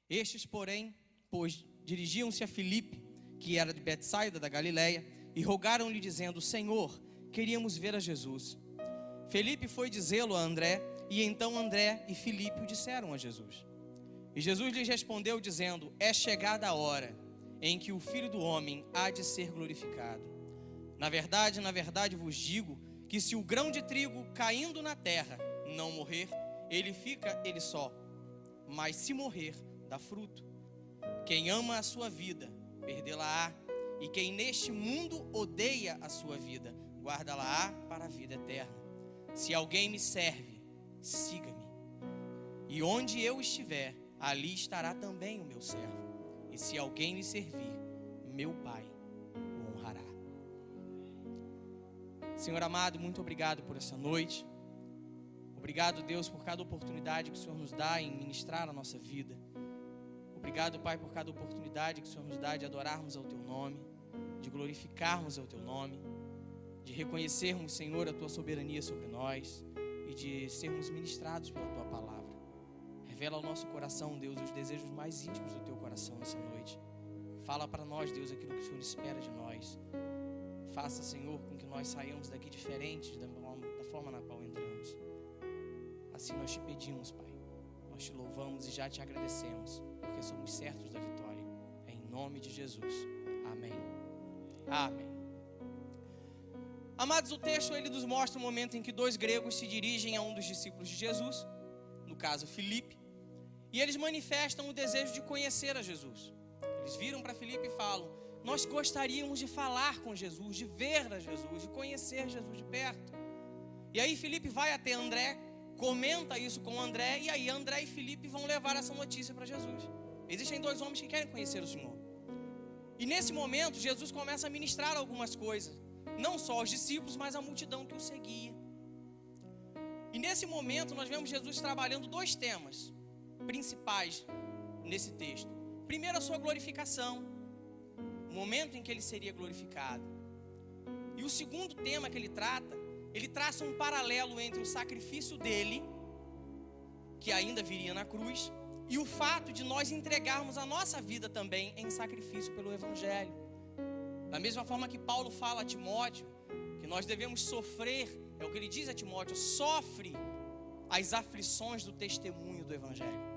Estes, porém, pois dirigiam-se a Filipe, que era de Betsaida da Galileia, e rogaram-lhe dizendo: Senhor, queríamos ver a Jesus. Filipe foi dizê-lo a André, e então André e Filipe o disseram a Jesus. E Jesus lhes respondeu dizendo: É chegada a hora em que o Filho do Homem há de ser glorificado. Na verdade vos digo que se o grão de trigo caindo na terra não morrer, ele fica ele só, mas se morrer, dá fruto. Quem ama a sua vida, perdê-la-á, e quem neste mundo odeia a sua vida, guarda-la-á para a vida eterna. Se alguém me serve, siga-me. E onde eu estiver, ali estará também o meu servo. E se alguém me servir, meu Pai o honrará. Senhor amado, muito obrigado por essa noite. Obrigado, Deus, por cada oportunidade que o Senhor nos dá em ministrar a nossa vida. Obrigado, Pai, por cada oportunidade que o Senhor nos dá de adorarmos ao Teu nome, de glorificarmos ao Teu nome, de reconhecermos, Senhor, a Tua soberania sobre nós e de sermos ministrados pela Tua palavra. Revela ao nosso coração, Deus, os desejos mais íntimos do Teu coração nessa noite. Fala para nós, Deus, aquilo que o Senhor espera de nós. Faça, Senhor, com que nós saiamos daqui diferentes da forma na qual entramos. Assim nós te pedimos, Pai. Nós te louvamos e já te agradecemos, porque somos certos da vitória. Em nome de Jesus. Amém. Amém. Amados, o texto ele nos mostra o momento em que dois gregos se dirigem a um dos discípulos de Jesus, no caso Filipe, e eles manifestam o desejo de conhecer a Jesus. Eles viram para Filipe e falam: nós gostaríamos de falar com Jesus, de ver a Jesus, de conhecer Jesus de perto. E aí Filipe vai até André, comenta isso com André, e aí André e Filipe vão levar essa notícia para Jesus. Existem dois homens que querem conhecer o Senhor. E nesse momento Jesus começa a ministrar algumas coisas, não só aos discípulos, mas à multidão que o seguia. E nesse momento nós vemos Jesus trabalhando dois temas principais nesse texto. Primeiro, a sua glorificação, o momento em que ele seria glorificado. E o segundo tema que ele traça um paralelo entre o sacrifício dele, que ainda viria na cruz, e o fato de nós entregarmos a nossa vida também em sacrifício pelo Evangelho. Da mesma forma que Paulo fala a Timóteo, que nós devemos sofrer, é o que ele diz a Timóteo: sofre as aflições do testemunho do Evangelho.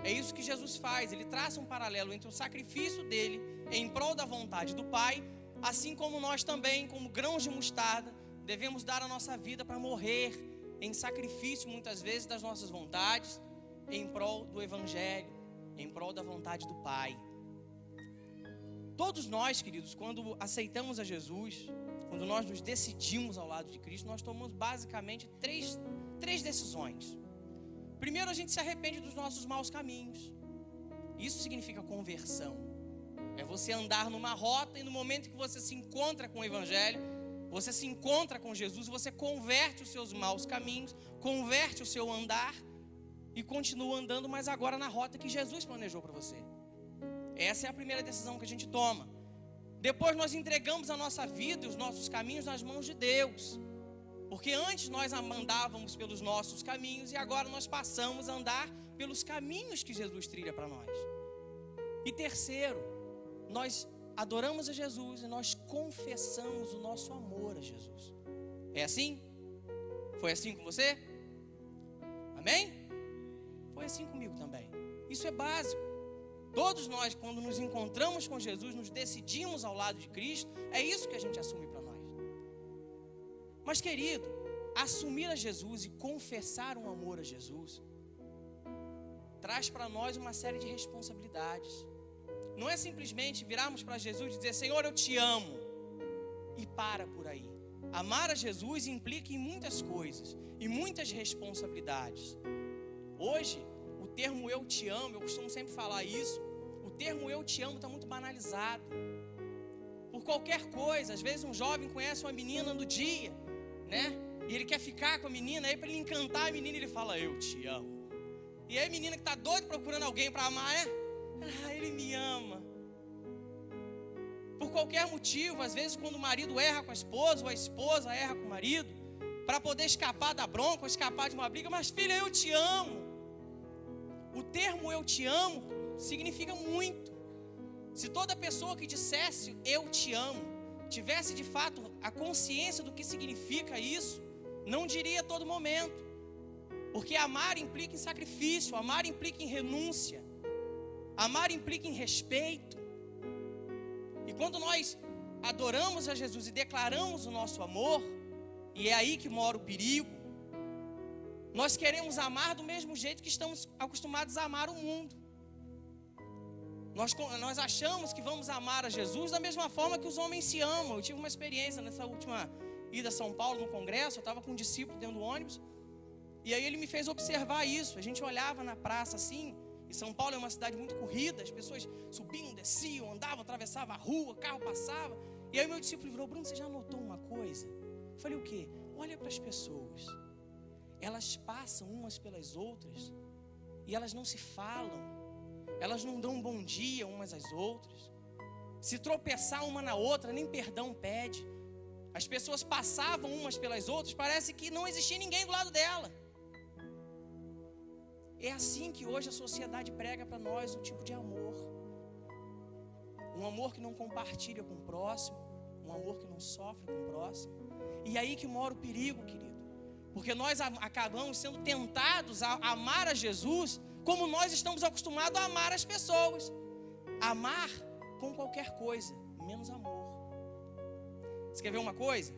É isso que Jesus faz, ele traça um paralelo entre o sacrifício dele em prol da vontade do Pai, assim como nós também, como grãos de mostarda, devemos dar a nossa vida para morrer em sacrifício, muitas vezes, das nossas vontades, em prol do Evangelho, em prol da vontade do Pai. Todos nós, queridos, quando aceitamos a Jesus, quando nós nos decidimos ao lado de Cristo, nós tomamos basicamente três decisões. Primeiro, a gente se arrepende dos nossos maus caminhos. Isso significa conversão. É você andar numa rota e no momento que você se encontra com o Evangelho, você se encontra com Jesus, você converte os seus maus caminhos, converte o seu andar e continua andando, mas agora na rota que Jesus planejou para você. Essa é a primeira decisão que a gente toma. Depois nós entregamos a nossa vida e os nossos caminhos nas mãos de Deus. Porque antes nós andávamos pelos nossos caminhos e agora nós passamos a andar pelos caminhos que Jesus trilha para nós. E terceiro, nós adoramos a Jesus e nós confessamos o nosso amor a Jesus. É assim? Foi assim com você? Amém? Foi assim comigo também. Isso é básico. Todos nós, quando nos encontramos com Jesus, nos decidimos ao lado de Cristo, é isso que a gente assume para nós. Mas, querido, assumir a Jesus e confessar um amor a Jesus traz para nós uma série de responsabilidades. Não é simplesmente virarmos para Jesus e dizer: Senhor, eu te amo, e para por aí. Amar a Jesus implica em muitas coisas e muitas responsabilidades. Hoje, o termo eu te amo, eu costumo sempre falar isso, o termo eu te amo está muito banalizado. Por qualquer coisa, às vezes um jovem conhece uma menina no dia, né? E ele quer ficar com a menina, aí para ele encantar a menina ele fala: eu te amo. E aí a menina que está doida procurando alguém para amar, ele me ama. Por qualquer motivo, às vezes quando o marido erra com a esposa, ou a esposa erra com o marido, para poder escapar da bronca, ou escapar de uma briga: mas filha, eu te amo. O termo eu te amo significa muito. Se toda pessoa que dissesse eu te amo, tivesse de fato a consciência do que significa isso, não diria a todo momento. Porque amar implica em sacrifício, amar implica em renúncia, amar implica em respeito. E quando nós adoramos a Jesus e declaramos o nosso amor, e é aí que mora o perigo, nós queremos amar do mesmo jeito que estamos acostumados a amar o mundo. Nós achamos que vamos amar a Jesus da mesma forma que os homens se amam. Eu tive uma experiência nessa última ida a São Paulo no congresso. Eu estava com um discípulo dentro do ônibus, e aí ele me fez observar isso. A gente olhava na praça assim, e São Paulo é uma cidade muito corrida, as pessoas subiam, desciam, andavam, atravessavam a rua, carro passava. E aí meu discípulo virou: Bruno, você já notou uma coisa? Eu falei: o quê? Olha para as pessoas, elas passam umas pelas outras e elas não se falam, elas não dão um bom dia umas às outras. Se tropeçar uma na outra, nem perdão pede. As pessoas passavam umas pelas outras, parece que não existia ninguém do lado dela. É assim que hoje a sociedade prega para nós um tipo de amor. Um amor que não compartilha com o próximo, um amor que não sofre com o próximo. E aí que mora o perigo, querido. Porque nós acabamos sendo tentados a amar a Jesus como nós estamos acostumados a amar as pessoas. Amar com qualquer coisa, menos amor. Você quer ver uma coisa?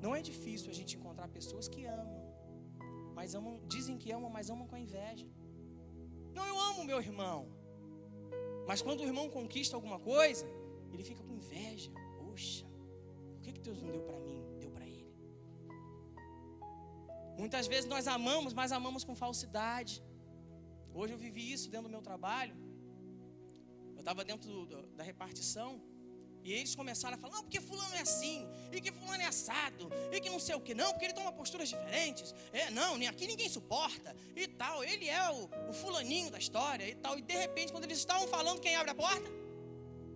Não é difícil a gente encontrar pessoas que amam, mas amam, dizem que amam, mas amam com a inveja. Não, eu amo meu irmão, mas quando o irmão conquista alguma coisa, ele fica com inveja. Poxa, por que Deus não deu para mim, deu para ele? Muitas vezes nós amamos, mas amamos com falsidade. Hoje eu vivi isso dentro do meu trabalho. Eu estava dentro da repartição, e eles começaram a falar: não, porque fulano é assim, e que fulano é assado, e que não sei o que, não, porque ele toma posturas diferentes, não, aqui ninguém suporta, e tal, ele é o fulaninho da história, e tal. E de repente, quando eles estavam falando, quem abre a porta?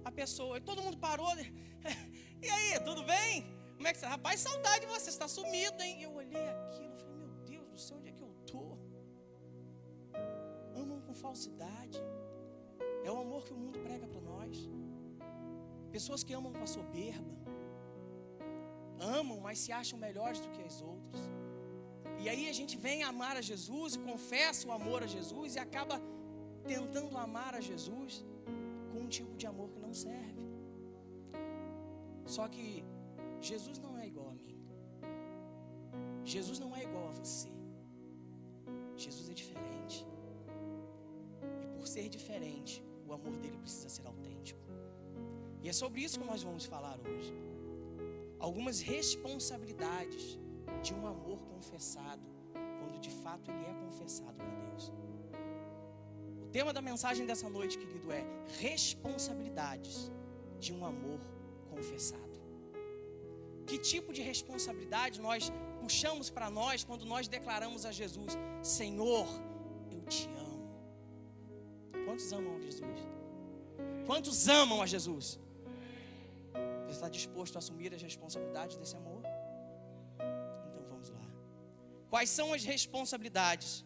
A pessoa. E todo mundo parou. E aí, tudo bem? Como é que você? Rapaz, saudade de você está sumido, hein? Eu olhei aquilo e falei: meu Deus do céu, onde é que eu estou? Amam com falsidade. É o amor que o mundo prega para nós. Pessoas que amam com a soberba, amam, mas se acham melhores do que as outras. E aí a gente vem amar a Jesus e confessa o amor a Jesus e acaba tentando amar a Jesus com um tipo de amor que não serve. Só que Jesus não é igual a mim. Jesus não é igual a você. Jesus é diferente. E por ser diferente, o amor dele precisa ser autêntico. E é sobre isso que nós vamos falar hoje. Algumas responsabilidades de um amor confessado, quando de fato ele é confessado por Deus. O tema da mensagem dessa noite, querido, é responsabilidades de um amor confessado. Que tipo de responsabilidade nós puxamos para nós quando nós declaramos a Jesus: Senhor, eu te amo? Quantos amam a Jesus? Quantos amam a Jesus? Você está disposto a assumir as responsabilidades desse amor? Então vamos lá. Quais são as responsabilidades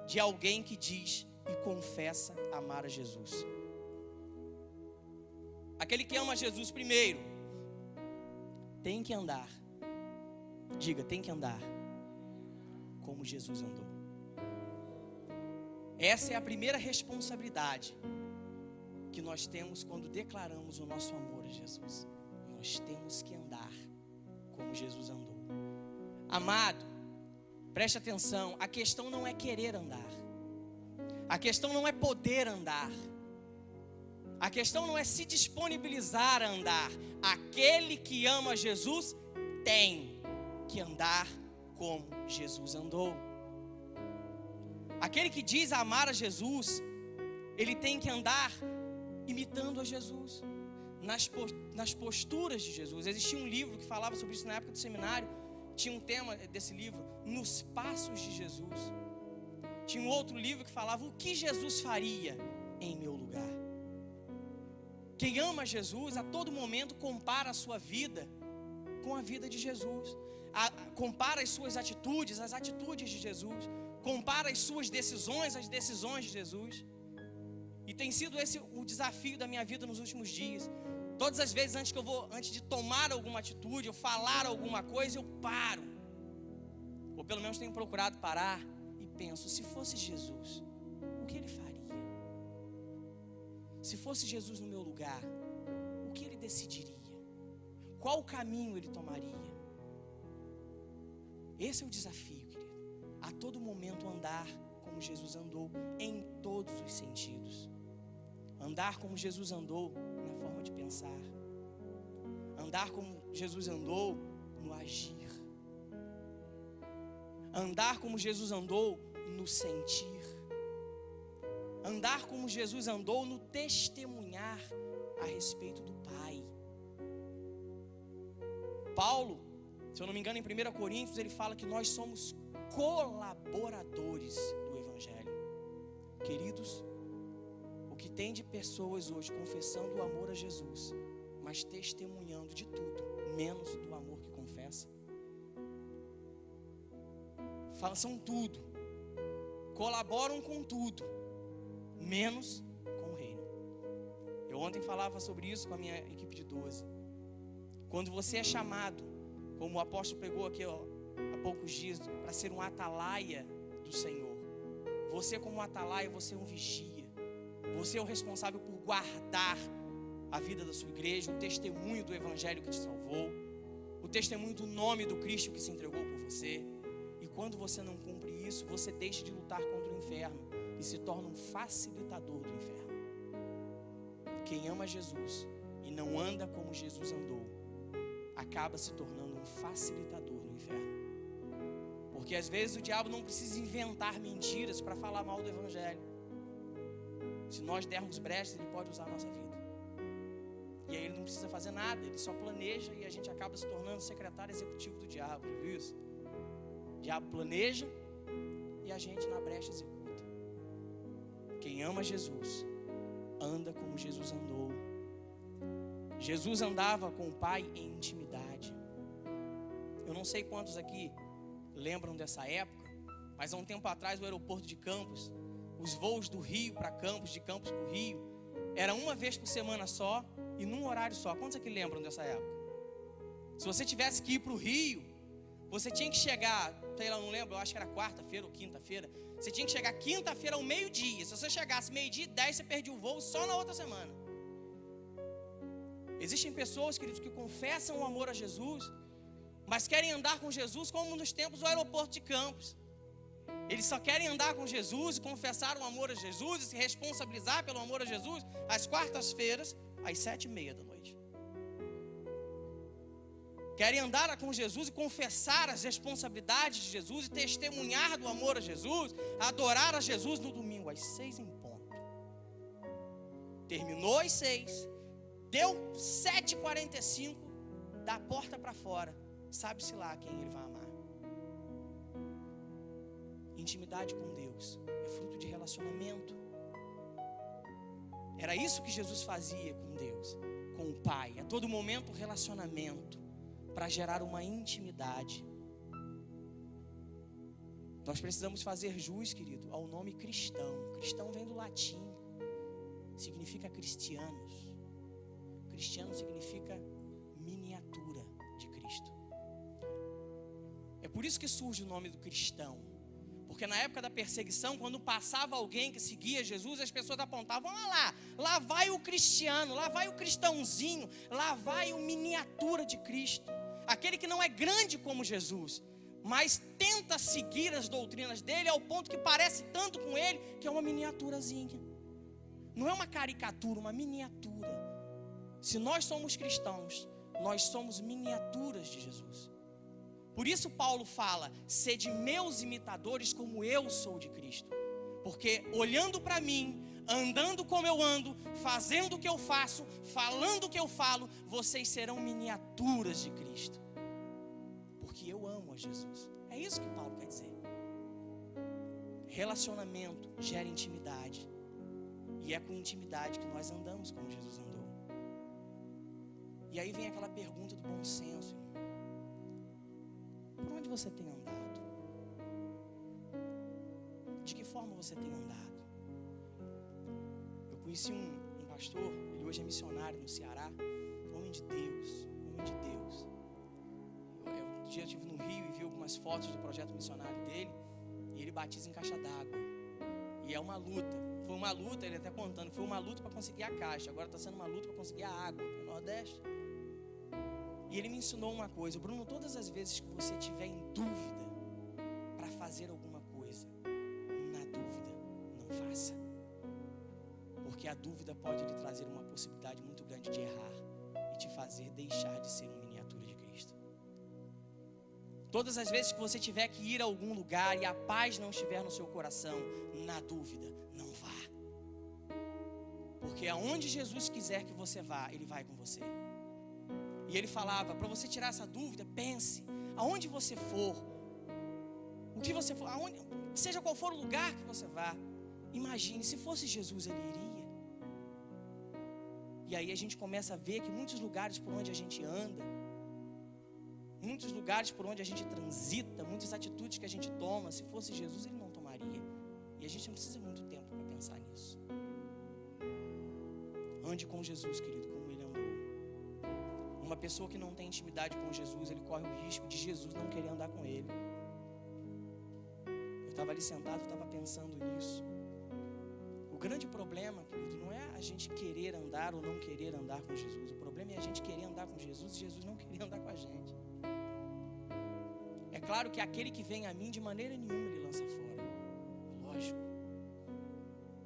de alguém que diz e confessa amar a Jesus? Aquele que ama Jesus, primeiro, tem que andar. Diga, tem que andar como Jesus andou. Essa é a primeira responsabilidade que nós temos quando declaramos o nosso amor a Jesus. Nós temos que andar como Jesus andou. Amado, preste atenção, a questão não é querer andar. A questão não é poder andar. A questão não é se disponibilizar a andar. Aquele que ama Jesus tem que andar como Jesus andou. Aquele que diz amar a Jesus, ele tem que andar imitando a Jesus, nas posturas de Jesus. Existia um livro que falava sobre isso na época do seminário. Tinha um tema desse livro: Nos Passos de Jesus. Tinha um outro livro que falava: O que Jesus faria em meu lugar. Quem ama Jesus, a todo momento compara a sua vida com a vida de Jesus. Compara as suas atitudes, as atitudes de Jesus. Compara as suas decisões, as decisões de Jesus. E tem sido esse o desafio da minha vida nos últimos dias. Todas as vezes antes de tomar alguma atitude, ou falar alguma coisa, eu paro. Ou pelo menos tenho procurado parar e penso, se fosse Jesus, o que ele faria? Se fosse Jesus no meu lugar, o que ele decidiria? Qual caminho ele tomaria? Esse é o desafio, querido. A todo momento andar como Jesus andou em todos os sentidos. Andar como Jesus andou na forma de pensar. Andar como Jesus andou no agir. Andar como Jesus andou no sentir. Andar como Jesus andou no testemunhar a respeito do Pai. Paulo, se eu não me engano, em 1 Coríntios, ele fala que nós somos colaboradores do Evangelho. Queridos, o que tem de pessoas hoje confessando o amor a Jesus, mas testemunhando de tudo, menos do amor que confessa. Façam tudo, colaboram com tudo, menos com o reino. Eu ontem falava sobre isso com a minha equipe de 12. Quando você é chamado, como o apóstolo pregou aqui há poucos dias, para ser um atalaia do Senhor. Você como atalaia, você é um vigia. Você é o responsável por guardar a vida da sua igreja, o testemunho do Evangelho que te salvou, o testemunho do nome do Cristo que se entregou por você. E quando você não cumpre isso, você deixa de lutar contra o inferno e se torna um facilitador do inferno. Quem ama Jesus e não anda como Jesus andou, acaba se tornando um facilitador do inferno. Porque às vezes o diabo não precisa inventar mentiras para falar mal do Evangelho. Se nós dermos brechas, ele pode usar a nossa vida. E aí ele não precisa fazer nada, ele só planeja e a gente acaba se tornando secretário executivo do diabo. Já viu isso? O diabo planeja e a gente na brecha executa. Quem ama Jesus, anda como Jesus andou. Jesus andava com o Pai em intimidade. Eu não sei quantos aqui lembram dessa época, mas há um tempo atrás o aeroporto de Campos, os voos do Rio para Campos, de Campos para o Rio, era uma vez por semana só e num horário só. Quantos aqui lembram dessa época? Se você tivesse que ir para o Rio, você tinha que chegar, sei lá, não lembro, eu acho que era quarta-feira ou quinta-feira. Você tinha que chegar quinta-feira ao meio-dia. Se você chegasse meio-dia e 10, você perdia o voo só na outra semana. Existem pessoas, queridos, que confessam o amor a Jesus, mas querem andar com Jesus como nos tempos do aeroporto de Campos. Eles só querem andar com Jesus e confessar o amor a Jesus e se responsabilizar pelo amor a Jesus às quartas-feiras, às 7:30 da noite. Querem andar com Jesus e confessar as responsabilidades de Jesus e testemunhar do amor a Jesus, adorar a Jesus no domingo, às 6 em ponto. Terminou às 6, deu 7:45, da porta para fora, sabe-se lá quem ele vai amar. Intimidade com Deus é fruto de relacionamento. Era isso que Jesus fazia com Deus, com o Pai. A todo momento relacionamento, para gerar uma intimidade. Nós precisamos fazer jus, querido, ao nome cristão. Cristão vem do latim, significa cristianos. Cristiano significa miniatura de Cristo. É por isso que surge o nome do cristão. Porque na época da perseguição, quando passava alguém que seguia Jesus, as pessoas apontavam, olha lá vai o cristiano, lá vai o cristãozinho, lá vai o miniatura de Cristo. Aquele que não é grande como Jesus, mas tenta seguir as doutrinas dele ao ponto que parece tanto com ele, que é uma miniaturazinha. Não é uma caricatura, uma miniatura. Se nós somos cristãos, nós somos miniaturas de Jesus. Por isso Paulo fala, sede meus imitadores como eu sou de Cristo. Porque olhando para mim, andando como eu ando, fazendo o que eu faço, falando o que eu falo, vocês serão miniaturas de Cristo. Porque eu amo a Jesus. É isso que Paulo quer dizer. Relacionamento gera intimidade. E é com intimidade que nós andamos como Jesus andou. E aí vem aquela pergunta do bom senso. Por onde você tem andado? De que forma você tem andado? Eu Conheci um pastor, ele hoje é missionário no Ceará, homem de Deus. Um dia eu estive no Rio e vi algumas fotos do projeto missionário dele, e ele batiza em caixa d'água. E é uma luta. Foi uma luta, ele até contando, foi uma luta para conseguir a caixa, agora está sendo uma luta para conseguir a água no Nordeste. E ele me ensinou uma coisa: Bruno, todas as vezes que você tiver em dúvida para fazer alguma coisa, na dúvida, não faça. Porque a dúvida pode lhe trazer uma possibilidade muito grande de errar e te fazer deixar de ser uma miniatura de Cristo. Todas as vezes que você tiver que ir a algum lugar e a paz não estiver no seu coração, na dúvida, não vá. Porque aonde Jesus quiser que você vá, Ele vai com você. E ele falava, para você tirar essa dúvida, pense, aonde você for, o que você for, seja qual for o lugar que você vá, imagine, se fosse Jesus, Ele iria. E aí a gente começa a ver que muitos lugares por onde a gente anda, muitos lugares por onde a gente transita, muitas atitudes que a gente toma, se fosse Jesus, Ele não tomaria. E a gente não precisa de muito tempo para pensar nisso. Ande com Jesus, querido, como Ele andou. Uma pessoa que não tem intimidade com Jesus, ele corre o risco de Jesus não querer andar com ele. Eu estava ali sentado, eu estava pensando nisso. O grande problema, querido, não é a gente querer andar ou não querer andar com Jesus. O problema é a gente querer andar com Jesus e Jesus não querer andar com a gente. É claro que aquele que vem a mim, de maneira nenhuma Ele lança fora. Lógico.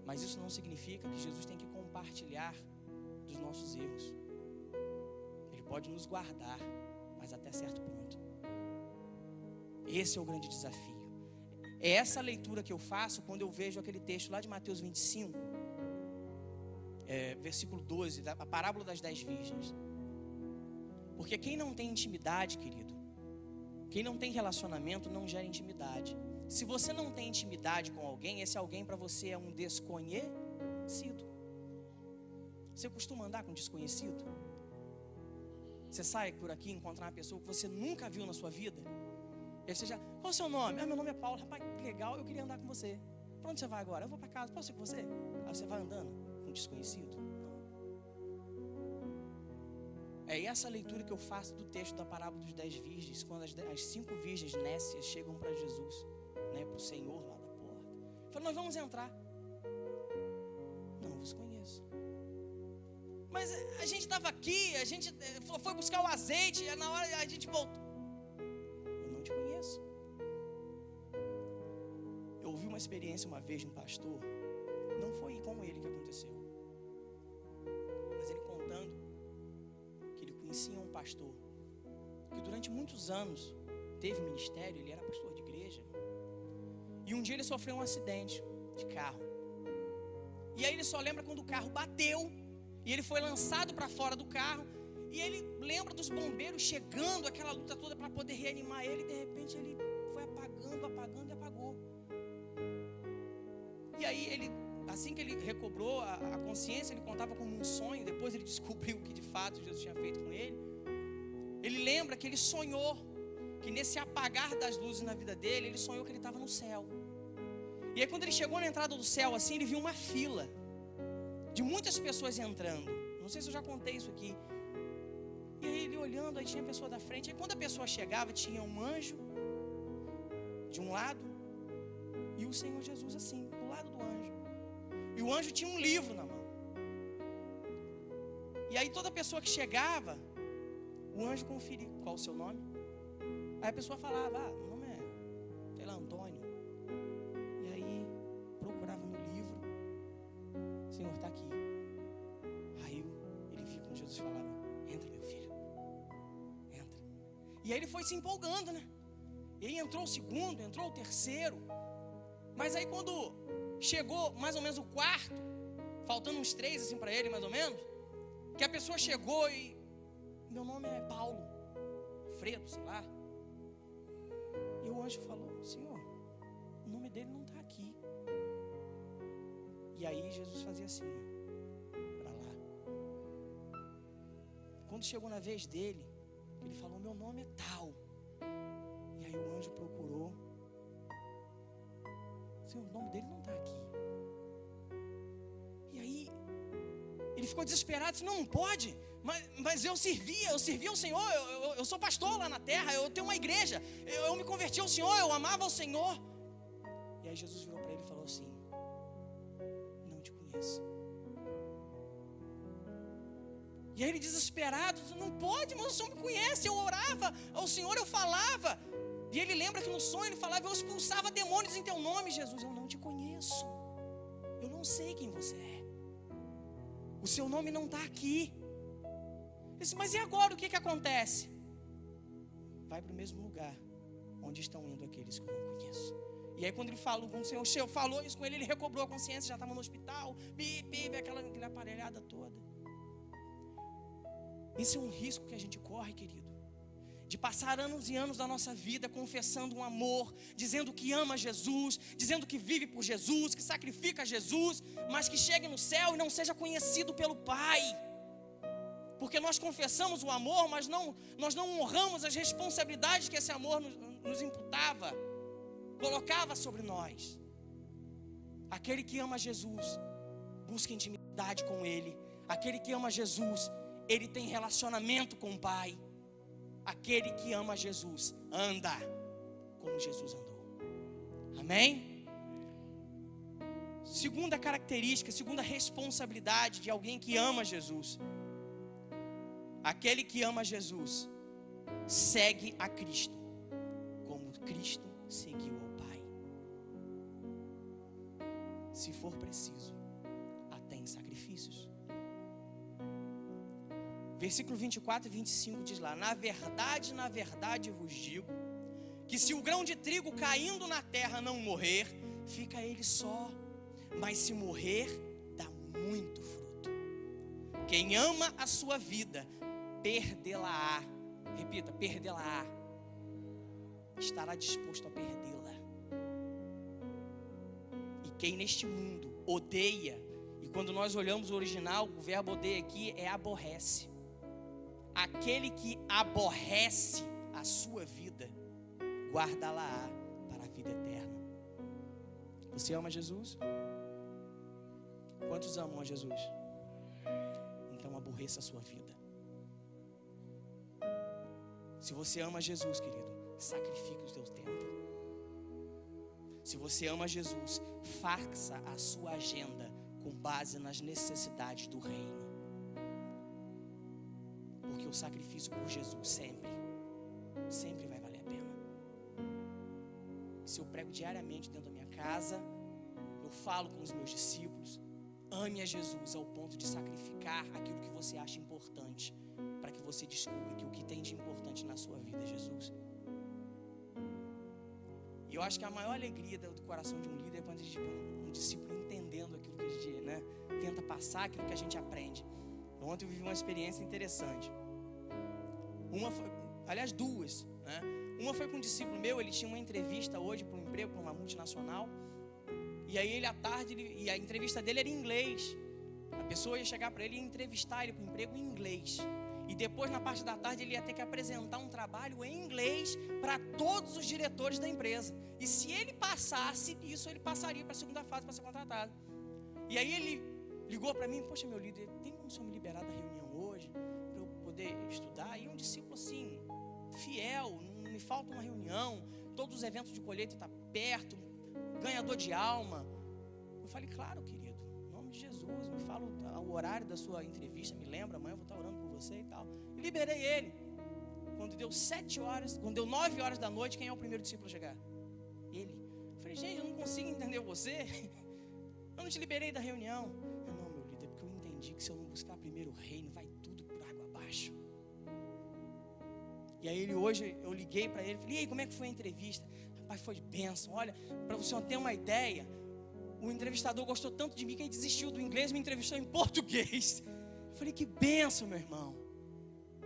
Mas isso não significa que Jesus tem que compartilhar dos nossos erros. Ele pode nos guardar, mas até certo ponto. Esse é o grande desafio. É essa leitura que eu faço quando eu vejo aquele texto lá de Mateus 25, versículo 12, a parábola das 10 virgens. Porque quem não tem intimidade, querido, quem não tem relacionamento não gera intimidade. Se você não tem intimidade com alguém, esse alguém para você é um desconhecido. Você costuma andar com desconhecido? Você sai por aqui e encontra uma pessoa que você nunca viu na sua vida? E aí você já, qual é o seu nome? Meu nome é Paulo. Rapaz, que legal, eu queria andar com você. Para onde você vai agora? Eu vou para casa, posso ir com você? Aí você vai andando com um desconhecido? É essa leitura que eu faço do texto da parábola dos 10 virgens, quando as 5 virgens nécias chegam para Jesus, né, para o Senhor lá da porta. Falam, nós vamos entrar. Não vos conheço. Mas a gente estava aqui, a gente foi buscar o azeite, e na hora a gente voltou. Eu não te conheço. Eu ouvi uma experiência uma vez de um pastor, não foi com ele que aconteceu, mas ele contando que ele conhecia um pastor que durante muitos anos teve ministério, ele era pastor de igreja, e um dia ele sofreu um acidente de carro. E aí ele só lembra quando o carro bateu e ele foi lançado para fora do carro. E ele lembra dos bombeiros chegando, aquela luta toda para poder reanimar ele. E de repente ele foi apagando e apagou. E aí ele, assim que ele recobrou a consciência, ele contava como um sonho. Depois ele descobriu o que de fato Jesus tinha feito com ele. Ele lembra que ele sonhou, que nesse apagar das luzes na vida dele, ele sonhou que ele estava no céu. E aí quando ele chegou na entrada do céu assim, ele viu uma fila de muitas pessoas entrando. Não sei se eu já contei isso aqui. E aí ele olhando, aí tinha a pessoa da frente. E quando a pessoa chegava, tinha um anjo de um lado e o Senhor Jesus assim, do lado do anjo. E o anjo tinha um livro na mão. E aí toda pessoa que chegava, o anjo conferia, qual o seu nome? Aí a pessoa falava, meu nome é, sei lá, Antônio. E aí procurava no livro, o Senhor está aqui. Aí ele viu quando Jesus falava, entra meu filho, entra. E aí ele foi se empolgando, né? E aí entrou o segundo, entrou o terceiro. Mas aí quando chegou mais ou menos o quarto, faltando uns 3 assim para ele mais ou menos, que a pessoa chegou e, meu nome é Paulo, Fredo, sei lá. E o anjo falou, Senhor, o nome dele não está aqui. E aí Jesus fazia assim, para lá. Quando chegou na vez dele, ele falou, meu nome é tal. E aí o anjo procurou, Senhor, o nome dele não está aqui. E aí ficou desesperado, disse, não pode, mas eu servia ao Senhor, eu sou pastor lá na terra, eu tenho uma igreja, eu me converti ao Senhor, eu amava o Senhor. E aí Jesus virou para ele e falou assim, não te conheço. E aí ele desesperado, não pode, mas o Senhor me conhece, eu orava ao Senhor, eu falava. E ele lembra que no sonho ele falava, eu expulsava demônios em teu nome, Jesus, eu não te conheço, eu não sei quem você é, o seu nome não está aqui. Ele disse, mas e agora o que acontece? Vai para o mesmo lugar onde estão indo aqueles que eu não conheço. E aí quando ele falou com o Senhor, falou isso com ele, ele recobrou a consciência, já estava no hospital, aquela aparelhada toda. Esse é um risco que a gente corre, querido, de passar anos e anos da nossa vida confessando um amor, dizendo que ama Jesus, dizendo que vive por Jesus, que sacrifica Jesus, mas que chegue no céu e não seja conhecido pelo Pai. Porque nós confessamos o amor, mas nós não honramos as responsabilidades que esse amor nos imputava, colocava sobre nós. Aquele que ama Jesus, busca intimidade com Ele. Aquele que ama Jesus, ele tem relacionamento com o Pai. Aquele que ama Jesus, anda como Jesus andou. Amém? Segunda característica, segunda responsabilidade de alguém que ama Jesus. Aquele que ama Jesus segue a Cristo, como Cristo seguiu ao Pai. Se for preciso, até em sacrifícios. Versículo 24 e 25 diz lá, na verdade vos digo, que se o grão de trigo caindo na terra não morrer, fica ele só, mas se morrer, dá muito fruto. Quem ama a sua vida, perdê-la-á. Repita, perdê-la-á. Estará disposto a perdê-la. E quem neste mundo odeia, e quando nós olhamos o original, o verbo odeia aqui é aborrece. Aquele que aborrece a sua vida, guarda-la para a vida eterna. Você ama Jesus? Quantos amam a Jesus? Então aborreça a sua vida. Se você ama Jesus, querido, sacrifique o teu tempo. Se você ama Jesus, faça a sua agenda com base nas necessidades do reino. Porque o sacrifício por Jesus sempre vai valer a pena. Se eu prego diariamente dentro da minha casa, eu falo com os meus discípulos, ame a Jesus ao ponto de sacrificar aquilo que você acha importante, para que você descubra que o que tem de importante na sua vida é Jesus. E eu acho que a maior alegria do coração de um líder é quando a gente vê um discípulo entendendo aquilo que a gente tenta passar, aquilo que a gente aprende. Ontem eu vivi uma experiência interessante. Duas. Uma foi com um discípulo meu, ele tinha uma entrevista hoje para um emprego para uma multinacional. E aí ele à tarde, e a entrevista dele era em inglês. A pessoa ia chegar para ele e entrevistar ele para um emprego em inglês. E depois, na parte da tarde, ele ia ter que apresentar um trabalho em inglês para todos os diretores da empresa. E se ele passasse isso, ele passaria para a segunda fase para ser contratado. E aí ele ligou para mim, poxa, meu líder, tem como o senhor me liberar da reunião hoje, para eu poder estudar? E um discípulo assim, fiel, não me falta uma reunião, todos os eventos de colheita estão perto, ganhador de alma. Eu falei, claro, querido, em nome de Jesus, me fala o horário da sua entrevista, me lembra, amanhã eu vou estar orando por você e tal. E liberei ele. Quando deu 9 horas da noite, quem é o primeiro discípulo a chegar? Ele. Eu falei, gente, eu não consigo entender você. Eu não te liberei da reunião. Não, meu líder, porque eu entendi que se eu não buscar primeiro o reino, vai tudo por água abaixo. E aí hoje eu liguei para ele, falei, e aí, como é que foi a entrevista? Rapaz, foi de bênção. Olha, para você ter uma ideia, o entrevistador gostou tanto de mim que ele desistiu do inglês e me entrevistou em português. Eu falei, que bênção, meu irmão.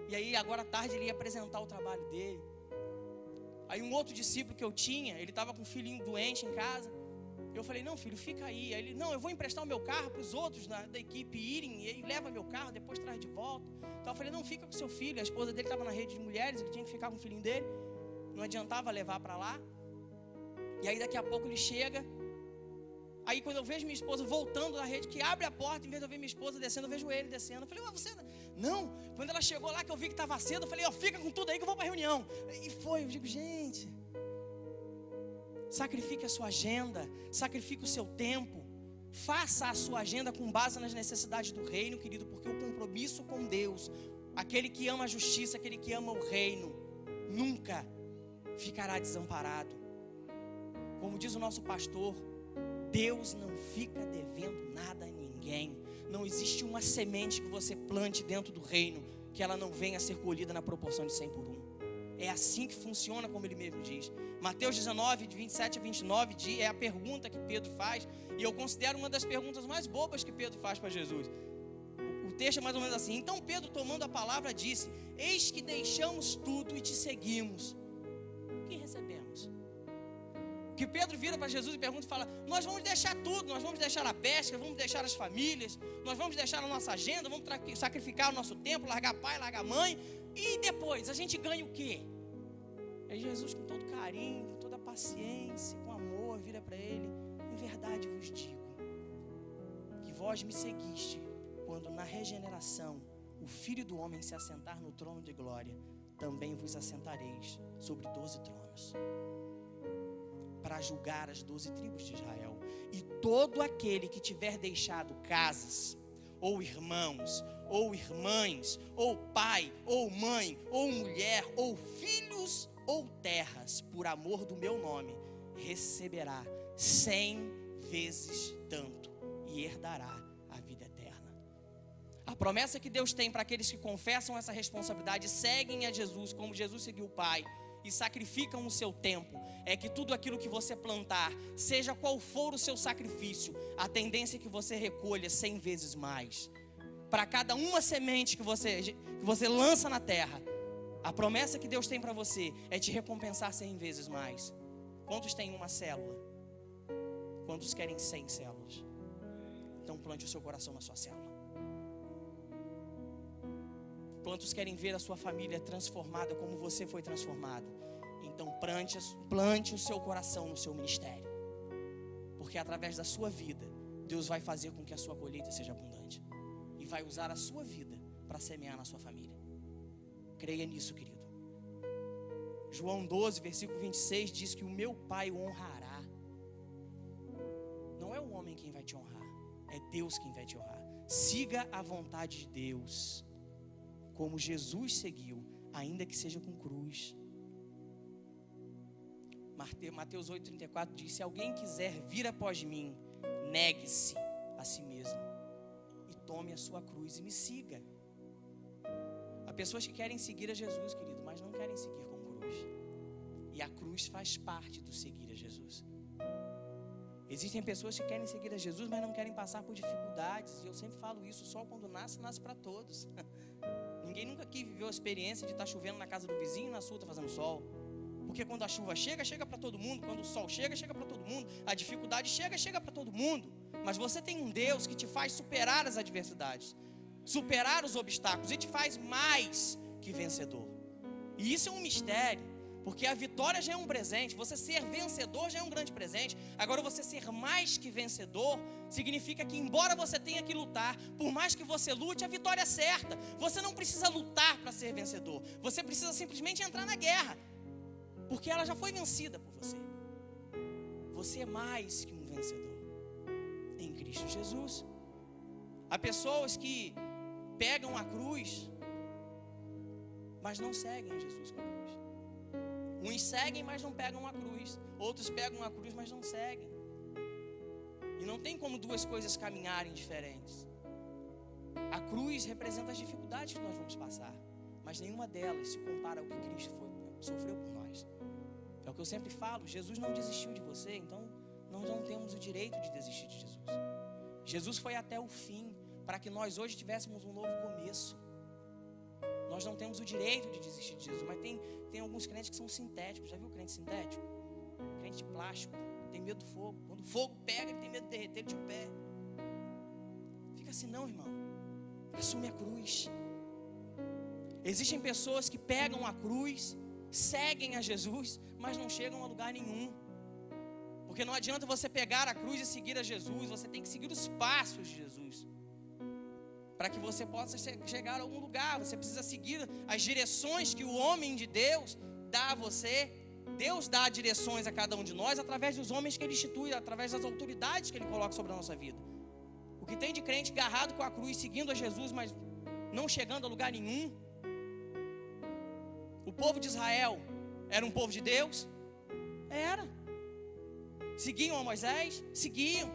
E aí agora à tarde ele ia apresentar o trabalho dele. Aí um outro discípulo que eu tinha, ele estava com um filhinho doente em casa. Eu falei, não, filho, fica aí. Aí ele, não, eu vou emprestar o meu carro para os outros da equipe irem. E ele leva meu carro, depois traz de volta. Então eu falei, não, fica com seu filho. A esposa dele estava na rede de mulheres, ele tinha que ficar com o filhinho dele. Não adiantava levar para lá. E aí daqui a pouco ele chega. Aí quando eu vejo minha esposa voltando da rede, que abre a porta, em vez de eu ver minha esposa descendo, eu vejo ele descendo. Eu falei, mas você... Não, quando ela chegou lá, que eu vi que estava cedo, eu falei, ó, fica com tudo aí que eu vou para a reunião. E foi, eu digo, gente, sacrifique a sua agenda, sacrifique o seu tempo, faça a sua agenda com base nas necessidades do reino, querido, porque o compromisso com Deus, aquele que ama a justiça, aquele que ama o reino, nunca ficará desamparado. Como diz o nosso pastor, Deus não fica devendo nada a ninguém. Não existe uma semente que você plante dentro do reino que ela não venha a ser colhida na proporção de 100 por 1. É assim que funciona, como ele mesmo diz. Mateus 19, de 27 a 29, é a pergunta que Pedro faz. E eu considero uma das perguntas mais bobas que Pedro faz para Jesus. O texto é mais ou menos assim. Então Pedro, tomando a palavra, disse: eis que deixamos tudo e te seguimos. O que recebemos? Que Pedro vira para Jesus e pergunta e fala: nós vamos deixar tudo, nós vamos deixar a pesca, vamos deixar as famílias, nós vamos deixar a nossa agenda, vamos sacrificar o nosso tempo, largar pai, largar mãe, e depois a gente ganha o quê? Aí Jesus, com todo carinho, com toda paciência, com amor, vira para ele: em verdade vos digo, que vós me seguiste, quando na regeneração o Filho do Homem se assentar no trono de glória, também vos assentareis sobre 12 tronos, para julgar as 12 tribos de Israel. E todo aquele que tiver deixado casas, ou irmãos, ou irmãs, ou pai, ou mãe, ou mulher, ou filhos, ou terras, por amor do meu nome, receberá 100 vezes tanto, e herdará a vida eterna. A promessa que Deus tem para aqueles que confessam essa responsabilidade, seguem a Jesus, como Jesus seguiu o Pai, e sacrificam o seu tempo, é que tudo aquilo que você plantar, seja qual for o seu sacrifício, a tendência é que você recolha 100 vezes mais. Para cada uma semente que você lança na terra, a promessa que Deus tem para você é te recompensar 100 vezes mais. Quantos têm uma célula? Quantos querem 100 células? Então plante o seu coração na sua célula. Quantos querem ver a sua família transformada como você foi transformado? Então plante o seu coração no seu ministério. Porque através da sua vida, Deus vai fazer com que a sua colheita seja abundante. E vai usar a sua vida para semear na sua família. Creia nisso, querido. João 12, versículo 26 diz que o meu Pai o honrará. Não é o homem quem vai te honrar, é Deus quem vai te honrar. Siga a vontade de Deus, como Jesus seguiu, ainda que seja com cruz. Mateus 8,34 diz: se alguém quiser vir após mim, negue-se a si mesmo e tome a sua cruz e me siga. Há pessoas que querem seguir a Jesus, querido, mas não querem seguir com cruz. E a cruz faz parte do seguir a Jesus. Existem pessoas que querem seguir a Jesus, mas não querem passar por dificuldades. E eu sempre falo isso: só quando nasce para todos. Ninguém nunca aqui viveu a experiência de estar chovendo na casa do vizinho e na sua está fazendo sol. Porque quando a chuva chega para todo mundo. Quando o sol chega para todo mundo. A dificuldade chega para todo mundo. Mas você tem um Deus que te faz superar as adversidades, superar os obstáculos, e te faz mais que vencedor. E isso é um mistério, porque a vitória já é um presente. Você ser vencedor já é um grande presente. Agora você ser mais que vencedor significa que, embora você tenha que lutar, por mais que você lute, a vitória é certa. Você não precisa lutar para ser vencedor. Você precisa simplesmente entrar na guerra, porque ela já foi vencida por você. Você é mais que um vencedor em Cristo Jesus. Há pessoas que pegam a cruz, mas não seguem a Jesus com a cruz. Uns seguem, mas não pegam a cruz. Outros pegam a cruz, mas não seguem. E não tem como duas coisas caminharem diferentes. A cruz representa as dificuldades que nós vamos passar, mas nenhuma delas se compara ao que Cristo sofreu por nós. É o que eu sempre falo: Jesus não desistiu de você, então nós não temos o direito de desistir de Jesus. Jesus foi até o fim, para que nós hoje tivéssemos um novo começo. Nós não temos o direito de desistir de Jesus. Mas tem alguns crentes que são sintéticos. Já viu crente sintético? Crente de plástico, tem medo do fogo. Quando o fogo pega, ele tem medo de derreter de pé. Fica assim: não, irmão, assume a cruz. Existem pessoas que pegam a cruz, seguem a Jesus, mas não chegam a lugar nenhum, Porque não adianta você pegar a cruz e seguir a Jesus. Você tem que seguir os passos de Jesus, para que você possa chegar a algum lugar. Você precisa seguir as direções que o homem de Deus dá a você. Deus dá direções a cada um de nós através dos homens que Ele institui, através das autoridades que Ele coloca sobre a nossa vida. O que tem de crente agarrado com a cruz, seguindo a Jesus, mas não chegando a lugar nenhum. O povo de Israel era um povo de Deus? Era. Seguiam a Moisés? Seguiam.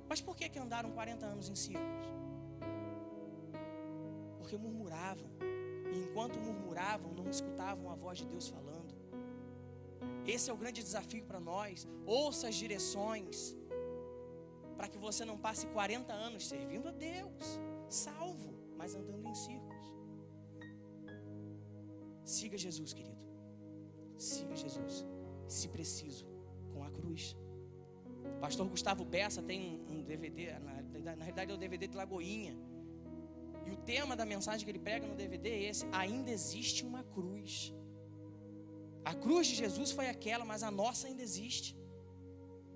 Mas por que andaram 40 anos em círculos? Porque murmuravam. E enquanto murmuravam, não escutavam a voz de Deus falando. Esse é o grande desafio para nós. Ouça as direções, para que você não passe 40 anos servindo a Deus, salvo, mas andando em círculos. Siga Jesus, querido. Siga Jesus, se preciso, com a cruz. O pastor Gustavo Bessa tem um DVD, na realidade é o DVD de Lagoinha. E o tema da mensagem que ele prega no DVD é esse: ainda existe uma cruz. A cruz de Jesus foi aquela, mas a nossa ainda existe.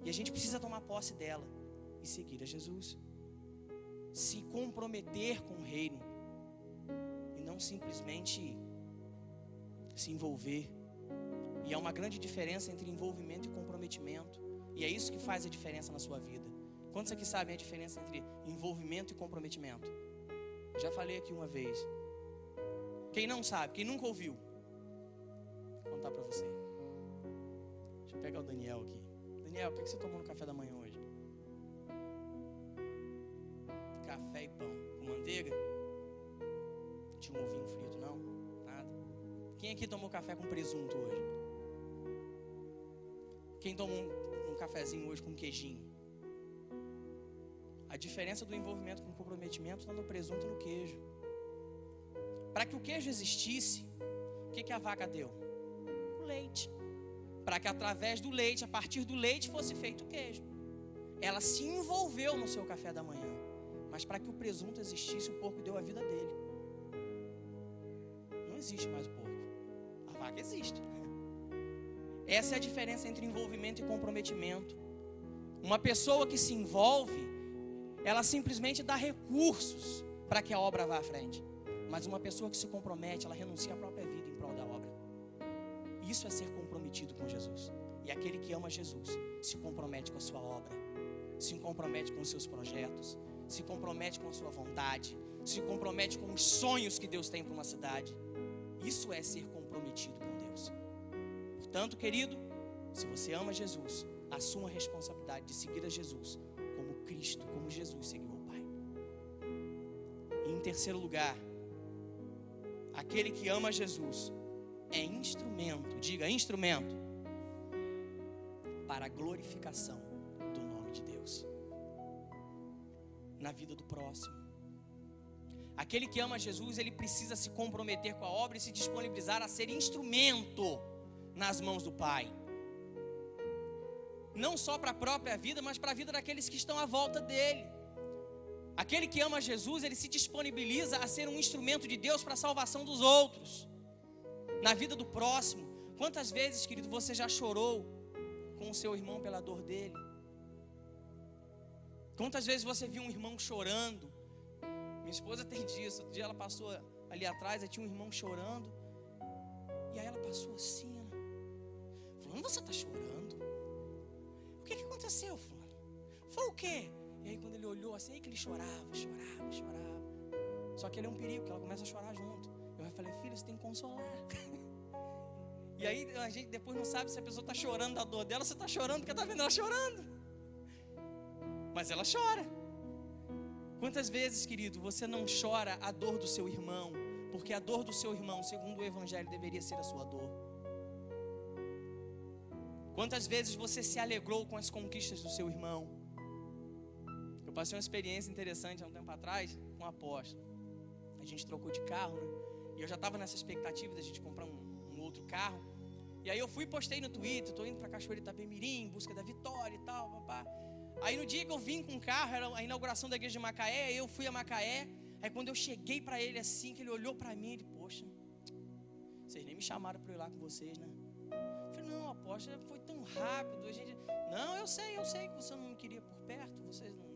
E a gente precisa tomar posse dela e seguir a Jesus. Se comprometer com o reino e não simplesmente se envolver. E há uma grande diferença entre envolvimento e comprometimento. E é isso que faz a diferença na sua vida. Quantos aqui sabem a diferença entre envolvimento e comprometimento? Já falei aqui uma vez. Quem não sabe, quem nunca ouviu, vou contar para você. Deixa eu pegar o Daniel aqui. Daniel, o que você tomou no café da manhã hoje? Café e pão com manteiga? Tinha um ovinho frito, não? Nada. Quem aqui tomou café com presunto hoje? Quem tomou um cafezinho hoje com queijinho? A diferença do envolvimento com o comprometimento está no presunto e no queijo. Para que o queijo existisse, o que a vaca deu? O leite. Para que através do leite, a partir do leite, fosse feito o queijo. Ela se envolveu no seu café da manhã. Mas para que o presunto existisse, o porco deu a vida dele. Não existe mais o porco. A vaca existe. Essa é a diferença entre envolvimento e comprometimento. Uma pessoa que se envolve, ela simplesmente dá recursos para que a obra vá à frente. Mas uma pessoa que se compromete, ela renuncia à própria vida em prol da obra. Isso é ser comprometido com Jesus. E aquele que ama Jesus se compromete com a sua obra, se compromete com os seus projetos, se compromete com a sua vontade, se compromete com os sonhos que Deus tem para uma cidade. Isso é ser comprometido com Deus. Portanto, querido, se você ama Jesus, assuma a responsabilidade de seguir a Jesus como Cristo, como Jesus seguiu ao Pai. E em terceiro lugar, aquele que ama Jesus é instrumento, diga instrumento, para a glorificação do nome de Deus na vida do próximo. Aquele que ama Jesus, ele precisa se comprometer com a obra e se disponibilizar a ser instrumento nas mãos do Pai. Não só para a própria vida, mas para a vida daqueles que estão à volta dele. Aquele que ama Jesus, ele se disponibiliza a ser um instrumento de Deus para a salvação dos outros, na vida do próximo. Quantas vezes, querido, você já chorou com o seu irmão pela dor dele? Quantas vezes você viu um irmão chorando? Minha esposa tem disso. Outro dia ela passou ali atrás, aí tinha um irmão chorando. E aí ela passou assim, né? Fulano, você está chorando? O que aconteceu, Fulano? Foi o quê? E aí quando ele olhou assim, aí que ele chorava. Só que ele é um perigo, que ela começa a chorar junto. Eu falei, filho, você tem que consolar. E aí a gente depois não sabe se a pessoa está chorando da dor dela, ou você está chorando porque está vendo ela chorando. Mas ela chora. Quantas vezes, querido, você não chora a dor do seu irmão? Porque a dor do seu irmão, segundo o Evangelho, deveria ser a sua dor. Quantas vezes você se alegrou com as conquistas do seu irmão? Eu passei uma experiência interessante há um tempo atrás com um apóstolo. A gente trocou de carro, né? E eu já estava nessa expectativa de a gente comprar um outro carro. E aí eu fui e postei no Twitter, estou indo para Cachoeira Itapemirim, em busca da vitória e tal, papá. Aí no dia que eu vim com o carro, era a inauguração da igreja de Macaé, eu fui a Macaé. Aí quando eu cheguei para ele assim, que ele olhou para mim, ele, poxa, vocês nem me chamaram para eu ir lá com vocês, né? Eu falei, não, apóstolo, foi tão rápido. A gente, não, eu sei que você não me queria por perto, vocês não.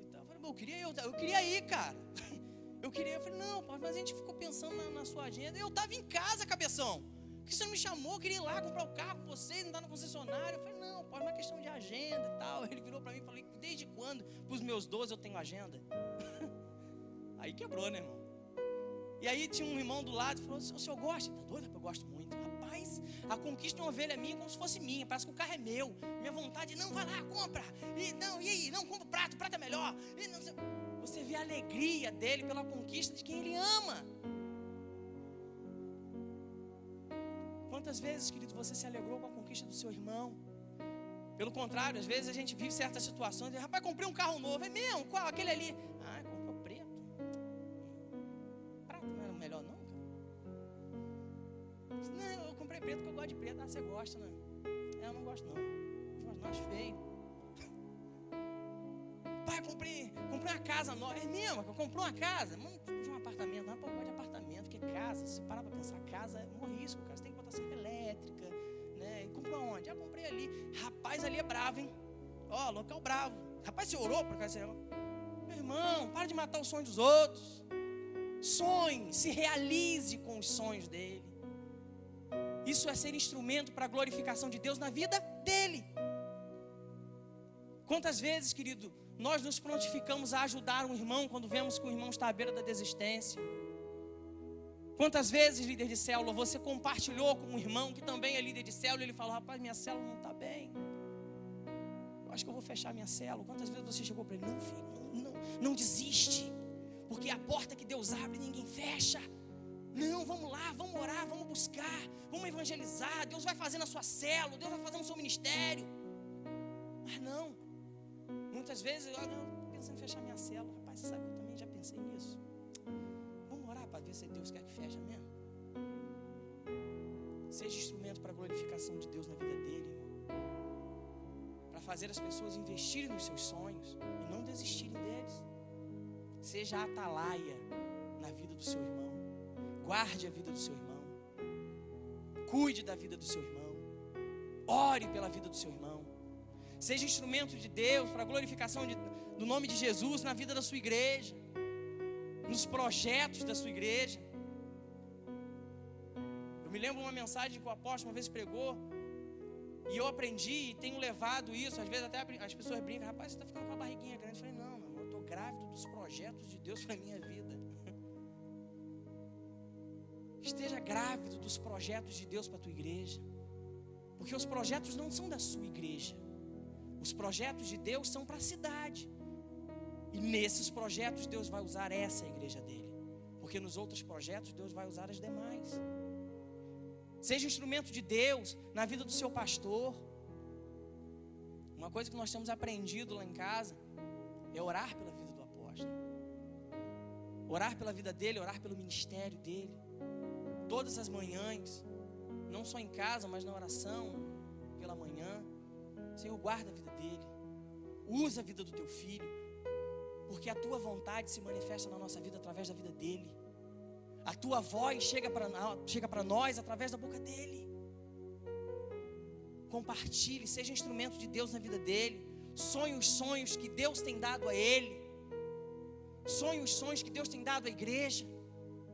Então, eu falei, eu queria ir, cara. Eu falei, não, apóstolo, mas a gente ficou pensando na sua agenda. Eu estava em casa, cabeção. Por que você não me chamou? Eu queria ir lá comprar o carro com vocês, não está no concessionário. Eu falei, não, apóstolo, é uma questão de agenda e tal. Ele virou para mim e falou, desde quando? Para os meus 12 eu tenho agenda. Aí quebrou, né, irmão? E aí tinha um irmão do lado e falou, o senhor gosta? Tá doido? Eu gosto muito. Rapaz, a conquista de uma ovelha é minha como se fosse minha. Parece que o carro é meu. Minha vontade, não, vai lá, compra. E aí? Não, compra o prato é melhor. E não, você vê a alegria dele pela conquista de quem ele ama. Quantas vezes, querido, você se alegrou com a conquista do seu irmão? Pelo contrário, às vezes a gente vive certas situações e diz, rapaz, comprei um carro novo. É mesmo? Qual? Aquele ali. Ah, comprou preto. Prata não era melhor não, cara? Não, eu comprei preto porque eu gosto de preto. Ah, você gosta, né? Eu não gosto não. Eu acho feio. Pai, comprei uma casa nova. É mesmo? Comprou uma casa? Não de um apartamento. Não, eu gosto de apartamento, porque casa, se parar pra pensar, casa é um risco, cara. Você tem que botar cerca elétrica, né? E comprou onde? Já comprei ali. Rapaz, ali é bravo, hein? Ó, local bravo. Rapaz, você orou por causa disso? Meu irmão, para de matar os sonhos dos outros. Sonhe, se realize com os sonhos dele. Isso é ser instrumento para a glorificação de Deus na vida dele. Quantas vezes, querido, nós nos prontificamos a ajudar um irmão quando vemos que o irmão está à beira da desistência? Quantas vezes, líder de célula, você compartilhou com um irmão que também é líder de célula e ele falou, rapaz, minha célula não está bem. Eu acho que eu vou fechar minha célula. Quantas vezes você chegou para ele, não filho, não desiste, porque a porta que Deus abre ninguém fecha. Não, vamos lá, vamos orar, vamos buscar, vamos evangelizar. Deus vai fazer na sua célula, Deus vai fazer no seu ministério. Mas não. Muitas vezes eu estou pensando em fechar minha célula. Rapaz, você sabe que eu também já pensei nisso. Vamos orar para ver se Deus quer que feche mesmo. Seja instrumento para a glorificação de Deus na vida dele, para fazer as pessoas investirem nos seus sonhos e não desistirem deles. Seja a atalaia na vida do seu irmão. Guarde a vida do seu irmão. Cuide da vida do seu irmão. Ore pela vida do seu irmão. Seja instrumento de Deus para a glorificação do nome de Jesus na vida da sua igreja, nos projetos da sua igreja. Eu me lembro uma mensagem que o apóstolo uma vez pregou, e eu aprendi e tenho levado isso. Às vezes até as pessoas brincam, rapaz, você está ficando com a barriguinha grande. Eu falei, não, meu irmão, eu estou grávido dos projetos de Deus para a minha vida. Esteja grávido dos projetos de Deus para a tua igreja, porque os projetos não são da sua igreja. Os projetos de Deus são para a cidade. E nesses projetos Deus vai usar essa igreja dele, porque nos outros projetos Deus vai usar as demais. Seja instrumento de Deus na vida do seu pastor. Uma coisa que nós temos aprendido lá em casa é orar pela vida do apóstolo, orar pela vida dele, orar pelo ministério dele. Todas as manhãs, não só em casa, mas na oração pela manhã. Senhor, guarda a vida dele, usa a vida do teu filho, porque a tua vontade se manifesta na nossa vida através da vida dele. A tua voz chega para nós através da boca dele. Compartilhe, seja instrumento de Deus na vida dele. Sonhe os sonhos que Deus tem dado a ele. Sonhe os sonhos que Deus tem dado à igreja.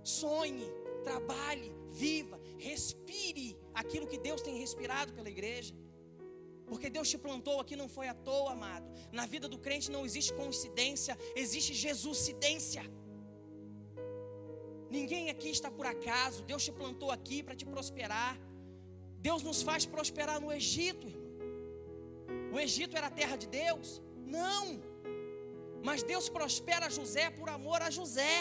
Sonhe, trabalhe, viva, respire aquilo que Deus tem respirado pela igreja. Porque Deus te plantou aqui não foi à toa, amado. Na vida do crente não existe coincidência, existe Jesuscidência. Ninguém aqui está por acaso. Deus te plantou aqui para te prosperar. Deus nos faz prosperar no Egito, irmão. O Egito era a terra de Deus? Não. Mas Deus prospera José por amor a José,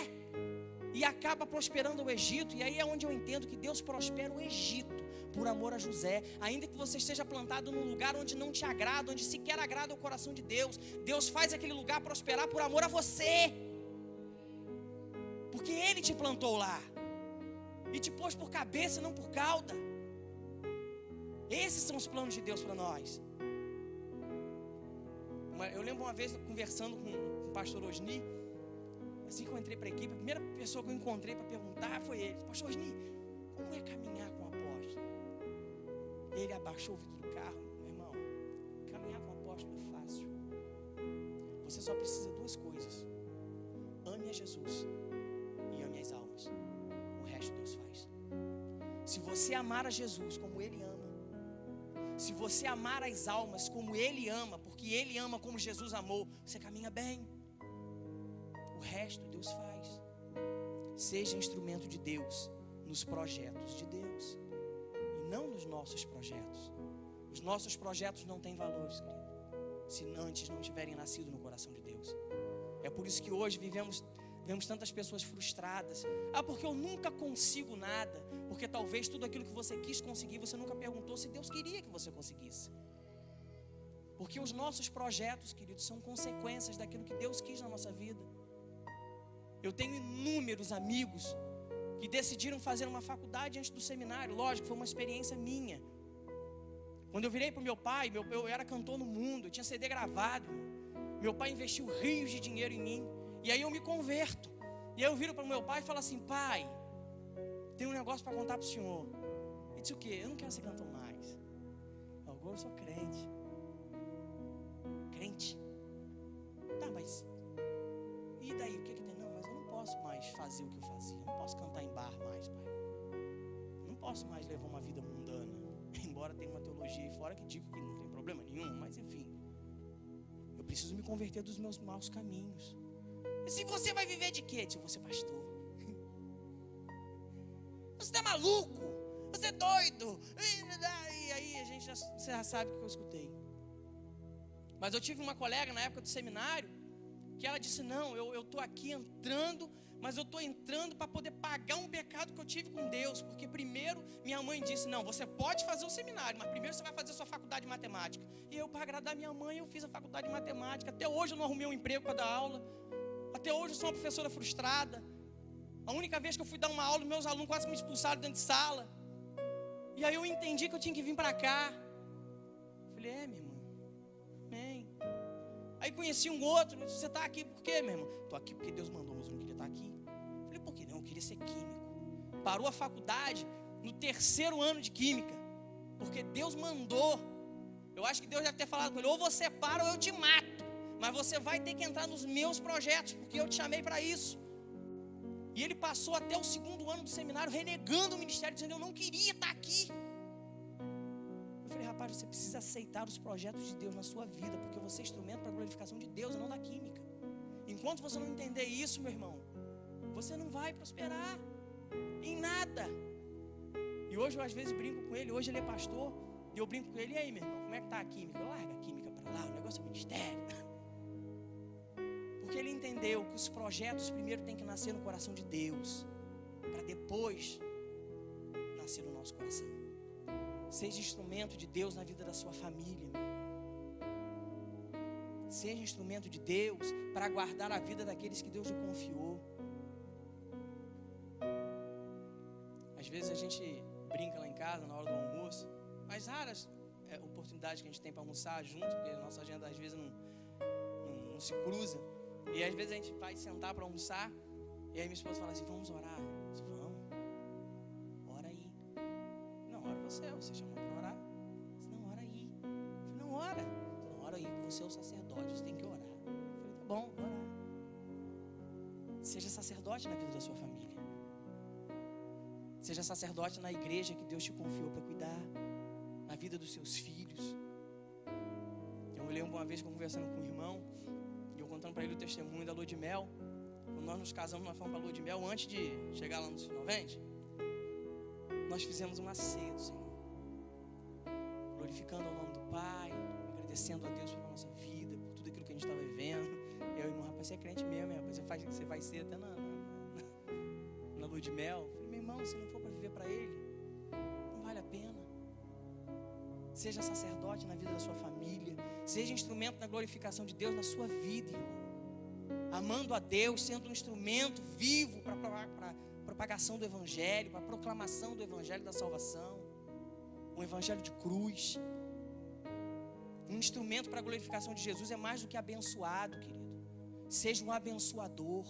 e acaba prosperando o Egito. E aí é onde eu entendo que Deus prospera o Egito por amor a José. Ainda que você esteja plantado num lugar onde não te agrada, onde sequer agrada o coração de Deus, Deus faz aquele lugar prosperar por amor a você, porque Ele te plantou lá e te pôs por cabeça e não por cauda. Esses são os planos de Deus para nós. Eu lembro uma vez conversando com o pastor Osni. Assim que eu entrei para a equipe, a primeira pessoa que eu encontrei para perguntar foi ele: pastor Osni, como é caminhar com o apóstolo? Ele abaixou o vidro do carro. Meu irmão, caminhar com o apóstolo é fácil. Você só precisa de duas coisas: ame a Jesus e ame as almas. O resto Deus faz. Se você amar a Jesus como Ele ama, se você amar as almas como Ele ama, porque Ele ama como Jesus amou, você caminha bem. O resto Deus faz. Seja instrumento de Deus nos projetos de Deus e não nos nossos projetos. Os nossos projetos não têm valores, querido, se antes não tiverem nascido no coração de Deus. É por isso que hoje vemos tantas pessoas frustradas. Porque eu nunca consigo nada. Porque talvez tudo aquilo que você quis conseguir, você nunca perguntou se Deus queria que você conseguisse. Porque os nossos projetos, queridos, são consequências daquilo que Deus quis na nossa vida. Eu tenho inúmeros amigos que decidiram fazer uma faculdade antes do seminário. Lógico, foi uma experiência minha. Quando eu virei para o meu pai, eu era cantor no mundo, eu tinha CD gravado. Meu pai investiu rios de dinheiro em mim. E aí eu me converto. E aí eu viro para o meu pai e falo assim: pai, tem um negócio para contar para o senhor. Ele disse: o quê? Eu não quero ser cantor mais. Agora eu sou crente. Crente? Tá, mas e daí? O que tem? Não, mas eu não posso mais fazer o que eu fazia. Eu não posso cantar em bar mais, pai. Eu não posso mais levar uma vida mundana. Embora tenha uma teologia aí fora que diga que não tem problema nenhum. Mas enfim, eu preciso me converter dos meus maus caminhos. E se você vai viver de quê? Eu vou ser pastor. Você tá maluco? Você é doido? E aí você já sabe o que eu escutei. Mas eu tive uma colega na época do seminário que ela disse: não, eu estou aqui entrando, mas eu estou entrando para poder pagar um pecado que eu tive com Deus. Porque primeiro minha mãe disse: não, você pode fazer o seminário, mas primeiro você vai fazer a sua faculdade de matemática. E eu, para agradar minha mãe, eu fiz a faculdade de matemática. Até hoje eu não arrumei um emprego para dar aula. Até hoje eu sou uma professora frustrada. A única vez que eu fui dar uma aula, meus alunos quase me expulsaram dentro de sala. E aí eu entendi que eu tinha que vir para cá. Falei: minha irmã, amém. Aí conheci um outro: você está aqui por quê, meu irmão? Estou aqui porque Deus mandou, mas eu não queria estar aqui. Falei: por quê? Não, eu queria ser químico. Parou a faculdade no 3º ano de química, porque Deus mandou. Eu acho que Deus deve ter falado com ele: ou você para ou eu te mato. Mas você vai ter que entrar nos meus projetos, porque eu te chamei para isso. E ele passou até o 2º ano do seminário renegando o ministério, dizendo: eu não queria estar aqui. Eu falei: rapaz, você precisa aceitar os projetos de Deus na sua vida, porque você é instrumento para a glorificação de Deus e não da química. Enquanto você não entender isso, meu irmão, você não vai prosperar em nada. E hoje eu às vezes brinco com ele. Hoje ele é pastor, e eu brinco com ele: e aí, meu irmão, como é que está a química? Larga a química para lá, o negócio é ministério. Porque ele entendeu que os projetos primeiro têm que nascer no coração de Deus, para depois nascer no nosso coração. Seja instrumento de Deus na vida da sua família. Seja instrumento de Deus para guardar a vida daqueles que Deus lhe confiou. Às vezes a gente brinca lá em casa na hora do almoço, mas raras oportunidades que a gente tem para almoçar junto, porque a nossa agenda às vezes não se cruza. E às vezes a gente vai sentar para almoçar, e aí minha esposa fala assim: vamos orar. Eu disse: vamos, ora aí. Não, ora você chamou para orar. Eu disse: não, ora aí. Eu falei: não, ora. Não, ora aí, você é o sacerdote, você tem que orar. Eu falei: tá bom, orar. Seja sacerdote na vida da sua família. Seja sacerdote na igreja que Deus te confiou para cuidar, na vida dos seus filhos. Eu me lembro uma vez que eu conversando com um irmão, contando para ele o testemunho da lua de mel. Quando nós nos casamos, nós fomos para a lua de mel. Antes de chegar lá nos finalmente, nós fizemos uma ceia do Senhor, glorificando o nome do Pai, agradecendo a Deus pela nossa vida, por tudo aquilo que a gente estava vivendo. Eu e meu rapaz: você é crente mesmo, rapaz, você vai ser até na lua de mel. Eu falei: meu irmão, se não for para viver para Ele, não vale a pena. Seja sacerdote na vida da sua família. Seja instrumento da glorificação de Deus na sua vida, irmão. Amando a Deus, sendo um instrumento vivo para a propagação do Evangelho, para a proclamação do Evangelho da salvação. Um Evangelho de cruz. Um instrumento para a glorificação de Jesus é mais do que abençoado, querido. Seja um abençoador.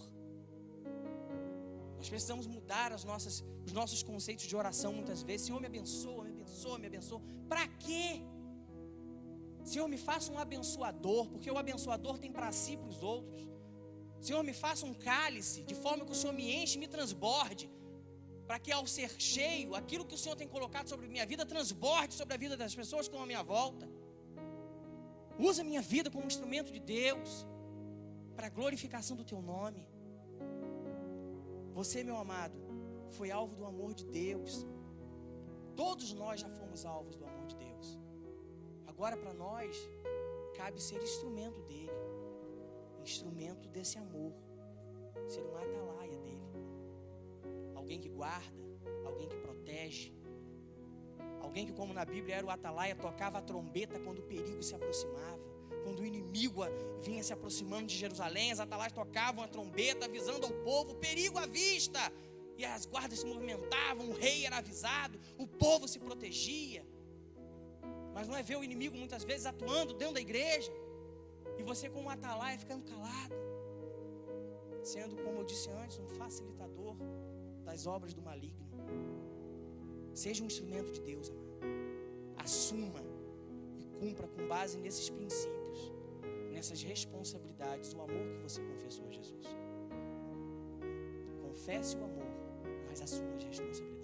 Nós precisamos mudar os nossos conceitos de oração muitas vezes. Senhor, me abençoa, me abençoa. abençoa. Para quê? Senhor, me faça um abençoador, porque o abençoador tem para si e para os outros. Senhor, me faça um cálice, de forma que o Senhor me enche e me transborde, para que ao ser cheio, aquilo que o Senhor tem colocado sobre minha vida, transborde sobre a vida das pessoas que estão à minha volta. Usa a minha vida como instrumento de Deus, para a glorificação do Teu nome. Você, meu amado, foi alvo do amor de Deus. Todos nós já fomos alvos do amor de Deus. Agora para nós, cabe ser instrumento dele, instrumento desse amor, ser uma atalaia dele, alguém que guarda, alguém que protege, alguém que, como na Bíblia era o atalaia, tocava a trombeta quando o perigo se aproximava, quando o inimigo vinha se aproximando de Jerusalém, as atalaias tocavam a trombeta avisando ao povo, perigo à vista, e as guardas se movimentavam, o rei era avisado, o povo se protegia. Mas não é ver o inimigo muitas vezes atuando dentro da igreja e você como um atalaia ficando calado, sendo, como eu disse antes, um facilitador das obras do maligno. Seja um instrumento de Deus, amado. Assuma e cumpra com base nesses princípios, nessas responsabilidades, o amor que você confessou a Jesus. Confesse o amor, mas assuma as responsabilidades.